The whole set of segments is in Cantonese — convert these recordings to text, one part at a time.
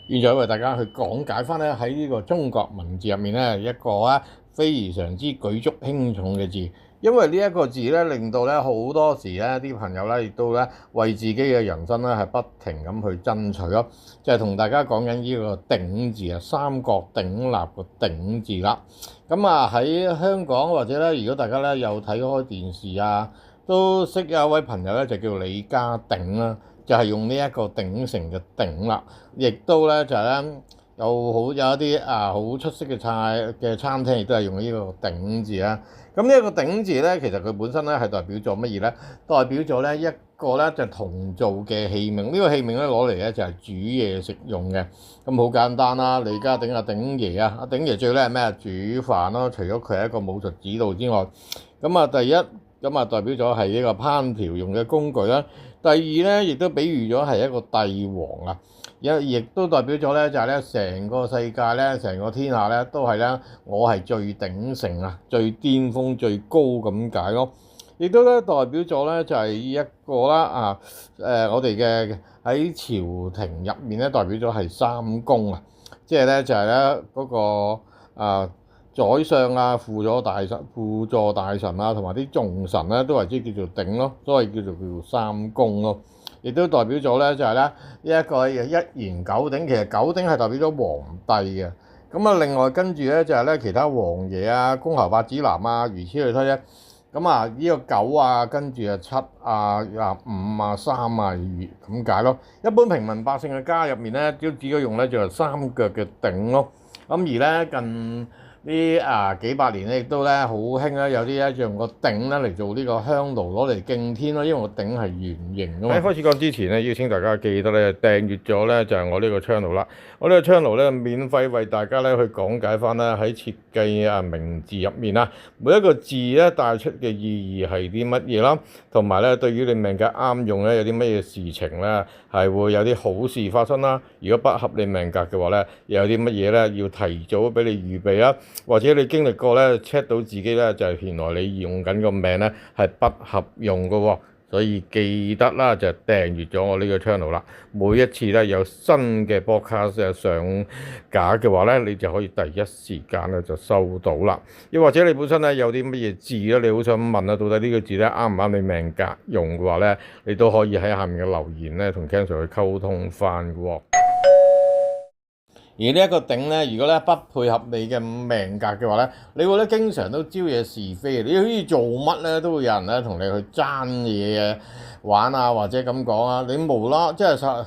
現在為大家去講解翻咧喺呢個中國文字入面咧一個非常之舉足輕重嘅字，因為呢一個字咧令到咧好多時咧啲朋友咧亦都咧為自己嘅人生咧係不停咁去爭取咯，就係同大家講緊呢個鼎字啊，三角鼎立個鼎字啦。咁喺香港或者咧，如果大家咧有睇開電視都識有一位朋友咧就叫李家鼎啦。就係用呢一個鼎城嘅鼎啦，亦都咧就係咧有一啲好出色嘅餐廳，亦都係用呢個鼎字啦。咁呢一個鼎字咧，其實佢本身咧係代表咗乜嘢咧？代表咗咧一個咧就係銅做嘅器皿。呢個器皿咧攞嚟咧就係煮嘢食用嘅。咁好簡單啦，李家鼎鼎爺阿鼎爺最叻係咩？煮飯咯。除咗佢係一個武術指導之外，第一代表咗係呢個烹調用嘅工具啦。第二咧，亦都比喻咗係一個帝王啊，亦都代表咗咧就係咧成個世界咧，成個天下咧都係咧我係最鼎盛啊，最巔峰最高咁解咯。亦都咧代表咗咧就係一個啦我哋嘅喺朝廷入面咧代表咗係三公啊，即係咧就係咧嗰個宰相輔助大臣同埋啲重臣咧，都為之叫做鼎咯，所以叫做三公咯。亦都代表咗咧，就係咧呢一個一言九鼎，其實九鼎係代表咗皇帝嘅。另外跟住咧就係咧其他王爺公侯伯子男如此類推咧。呢個九跟住七五三咁解咯。一般平民百姓嘅家入面咧，都只可以用咧就係三腳嘅鼎咯。而咧近呢幾百年咧，亦都咧好興咧，有啲咧用個鼎咧嚟做呢個香爐攞嚟敬天咯，因為個鼎係圓形㗎嘛。喺開始講之前咧，邀請大家記得咧訂閱咗咧就係我呢個 channel 啦。我呢個 channel 咧免費為大家咧去講解翻啦，喺設計名字入面每一個字咧帶出嘅意義係啲乜嘢啦，同埋咧對於你命格啱用咧有啲乜嘢事情咧係會有啲好事發生啦。如果不合你命格嘅話咧，又有啲乜嘢咧要提早俾你預備啦。或者你經歷過咧 check 到自己咧就係原來你用緊個命咧係不合用嘅喎，所以記得啦就訂閱咗我呢個 channel 啦。每一次咧有新嘅 podcast 上架嘅話咧，你就可以第一時間咧就收到啦。又或者你本身咧有啲乜嘢字咧，你好想問到底呢個字咧啱唔啱你命格用嘅話咧，你都可以喺下面嘅留言咧同 Ken Sir 去溝通翻嘅喎。而呢一個鼎咧，如果咧不配合你嘅命格嘅話咧，你會咧經常都招惹是非。你好似做乜咧，都會有人咧同你去爭嘢玩或者咁講你無啦，即係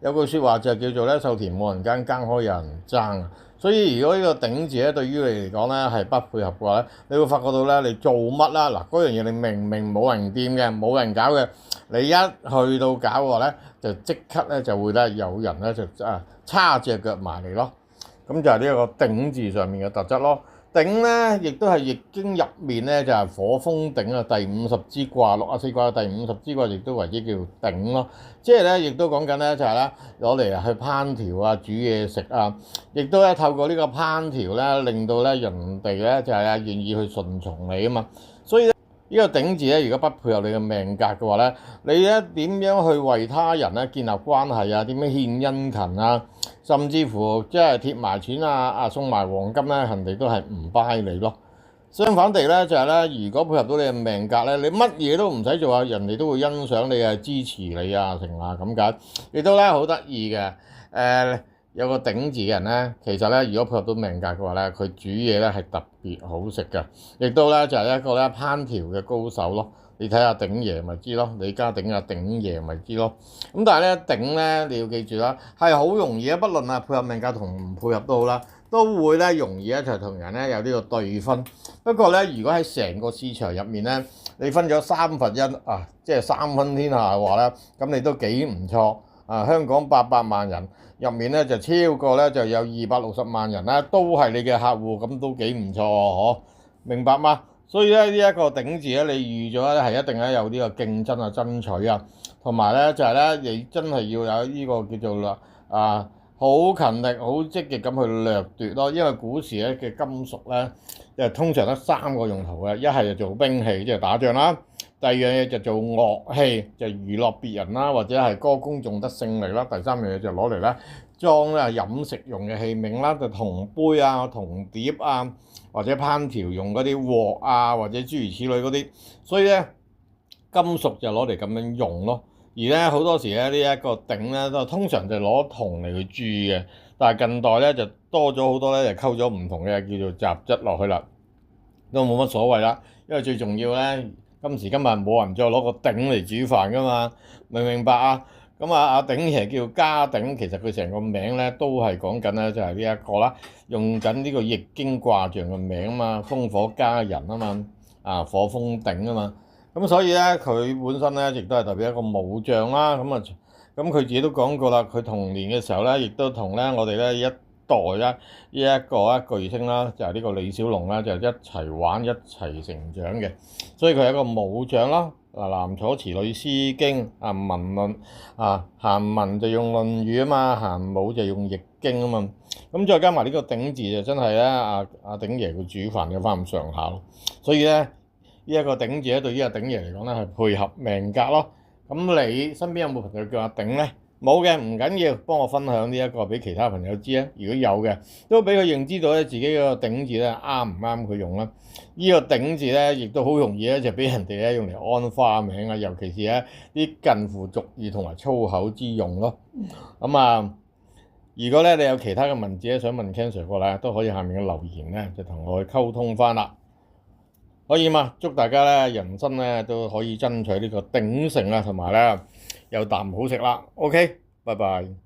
有句説話就叫做咧，瘦田冇人耕，耕開有人爭。所以如果呢個鼎字咧對於你嚟講咧係不配合嘅話咧，你會發覺到咧你做乜啦嗱，嗰樣嘢你明明冇人掂嘅，冇人搞嘅，你一去到搞嘅話咧，就即刻咧就會咧有人咧就叉隻腳埋嚟咯。咁就係呢一個鼎字上面嘅特質咯。鼎咧亦都係易經入面咧就係火風鼎第50支卦64卦第50支卦亦都為之叫鼎咯。即係咧亦都講緊咧就係咧攞嚟去烹調煮嘢食亦都咧透過呢個烹調咧令到咧人哋咧就係願意去順從你啊嘛。所以呢個鼎字咧，如果不配合你嘅命格嘅話咧，你咧點樣去為他人咧建立關係點樣獻殷勤甚至乎即係貼埋錢送埋黃金咧，人哋都係唔 buy 你咯。相反地咧，就係咧，如果配合到你嘅命格咧，你乜嘢都唔使做人哋都會欣賞你支持你成咁解。亦都咧好得意嘅有個鼎字嘅人咧，其實咧如果配合到命格嘅話咧，佢煮嘢咧係特別好食嘅，亦都咧就係一個咧烹調嘅高手咯。你睇下鼎爺咪知咯，李家鼎鼎爺咪知咯。咁但係咧鼎咧你要記住啦，係好容易不論配合命格同唔配合都好啦，都會咧容易一齊同人咧有呢個對分。不過咧，如果喺成個市場入面咧，你分咗1/3即係三分天下嘅話咧，咁你都幾唔錯。香港800萬人入面咧就超過咧就有260萬人都係你嘅客戶，咁都幾唔錯嗬，明白嗎？所以咧呢一個鼎字咧，你預咗咧係一定咧有呢個競爭爭取同埋咧就係咧你真係要有呢個叫做好勤力、好積極咁去掠奪咯。因為古時咧嘅金屬咧，通常得3個用途嘅，一係就做兵器，即係打仗啦。第二樣嘢就做樂器，就娛樂別人啦，或者係歌功頌德勝利啦。第三樣嘢就攞嚟咧裝咧飲食用嘅器皿啦，就銅杯啊、銅碟啊，或者烹調用嗰啲鑊啊，或者諸如此類嗰啲，所以咧金屬就攞嚟咁樣用咯。而咧好多時咧呢一個鼎咧都通常就攞銅嚟去鑄嘅，但係近代咧就多咗好多咧，就溝咗唔同嘅叫做雜質落去啦，都冇乜所謂啦。因為最重要咧，今時今日冇人再攞個鼎嚟煮飯噶嘛，明唔明白啊？咁啊，阿鼎其實叫家鼎，其實佢成個名咧都係講緊咧就係呢一個啦，用緊呢個易經卦象嘅名啊嘛，風火家人啊嘛，啊火風鼎啊嘛，咁所以咧佢本身咧亦都係代表一個武將啦，咁佢自己都講過啦，佢童年嘅時候咧，亦都同咧我哋咧一代咧呢一個巨星啦，就係呢個李小龍啦，就一齊玩一齊成長嘅，所以佢係一個武將啦。嗱，南楚辭呂詩經啊，文論啊，韓文就用論語啊嘛，韓武就用易經啊嘛，咁再加埋呢個鼎字就真係咧，阿鼎爺佢煮飯有翻咁上下咯，所以咧呢一個鼎字咧對於阿鼎爺嚟講咧係配合命格咯。咁你身邊有冇朋友叫阿鼎咧？冇嘅唔緊要，幫我分享呢一個俾其他朋友知啊！如果有嘅，都俾佢認知到咧自己個鼎字咧啱唔啱佢用啦。呢個鼎字咧，亦都好容易咧就俾人哋咧用嚟安花名啊，尤其是咧啲近乎俗語同埋粗口之用咯。咁啊，如果咧你有其他嘅文字咧想問 Ken Sir 過咧，都可以下面嘅留言咧就同我去溝通翻啦。可以嘛？祝大家咧人生咧都可以爭取呢個鼎盛啊，同埋咧有啖好食啦。OK，拜拜。